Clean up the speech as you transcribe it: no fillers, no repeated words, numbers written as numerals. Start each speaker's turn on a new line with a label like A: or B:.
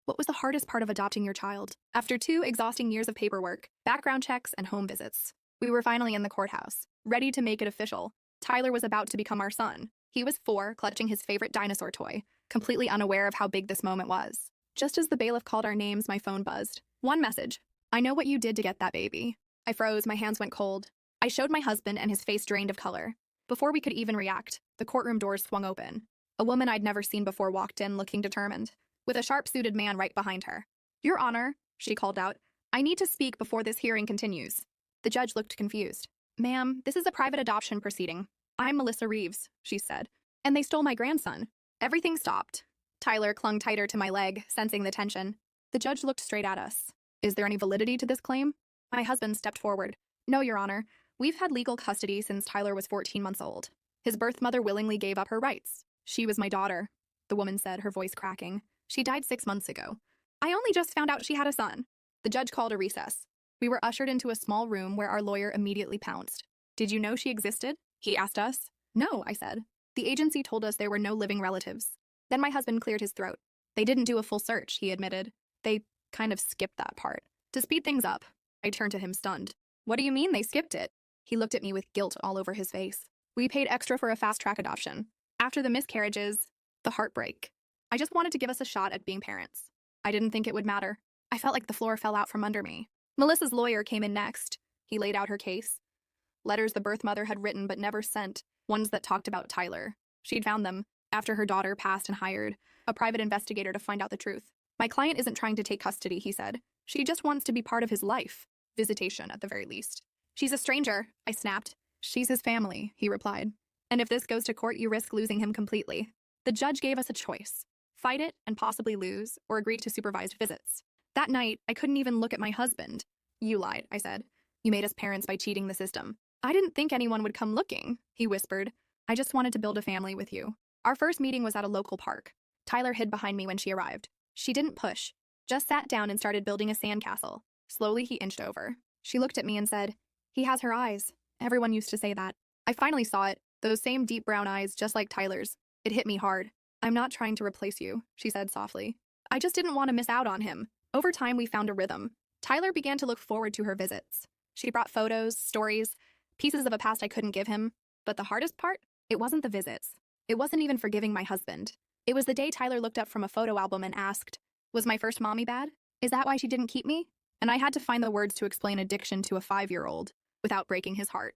A: What was the hardest part of adopting your child? After 2 exhausting years of paperwork, background checks, and home visits, we were finally in the courthouse, ready to make it official. Tyler was about to become our son. He was 4, clutching his favorite dinosaur toy, completely unaware of how big this moment was. Just as the bailiff called our names, my phone buzzed. One message. I know what you did to get that baby. I froze, my hands went cold. I showed my husband and his face drained of color. Before we could even react, the courtroom doors swung open. A woman I'd never seen before walked in, looking determined, with a sharp-suited man right behind her. Your Honor, she called out, I need to speak before this hearing continues. The judge looked confused. Ma'am, this is a private adoption proceeding. I'm Melissa Reeves, she said. And they stole my grandson. Everything stopped. Tyler clung tighter to my leg, sensing the tension. The judge looked straight at us. Is there any validity to this claim? My husband stepped forward. No, Your Honor. We've had legal custody since Tyler was 14 months old. His birth mother willingly gave up her rights. She was my daughter, the woman said, her voice cracking. She died 6 months ago. I only just found out she had a son. The judge called a recess. We were ushered into a small room where our lawyer immediately pounced. Did you know she existed? He asked us. No, I said. The agency told us there were no living relatives. Then my husband cleared his throat. They didn't do a full search, he admitted. They kind of skipped that part. To speed things up, I turned to him stunned. What do you mean they skipped it? He looked at me with guilt all over his face. We paid extra for a fast-track adoption. After the miscarriages, the heartbreak. I just wanted to give us a shot at being parents. I didn't think it would matter. I felt like the floor fell out from under me. Melissa's lawyer came in next. He laid out her case. Letters the birth mother had written but never sent, ones that talked about Tyler. She'd found them after her daughter passed and hired a private investigator to find out the truth. My client isn't trying to take custody, he said. She just wants to be part of his life. Visitation, at the very least. She's a stranger, I snapped. She's his family, he replied. And if this goes to court, you risk losing him completely. The judge gave us a choice. Fight it and possibly lose, or agree to supervised visits. That night, I couldn't even look at my husband. You lied, I said. You made us parents by cheating the system. I didn't think anyone would come looking, he whispered. I just wanted to build a family with you. Our first meeting was at a local park. Tyler hid behind me when she arrived. She didn't push, just sat down and started building a sandcastle. Slowly, he inched over. She looked at me and said, He has her eyes. Everyone used to say that. I finally saw it, those same deep brown eyes, just like Tyler's. It hit me hard. I'm not trying to replace you, she said softly. I just didn't want to miss out on him. Over time, we found a rhythm. Tyler began to look forward to her visits. She brought photos, stories, pieces of a past I couldn't give him. But the hardest part? It wasn't the visits. It wasn't even forgiving my husband. It was the day Tyler looked up from a photo album and asked, Was my first mommy bad? Is that why she didn't keep me? And I had to find the words to explain addiction to a 5-year-old without breaking his heart.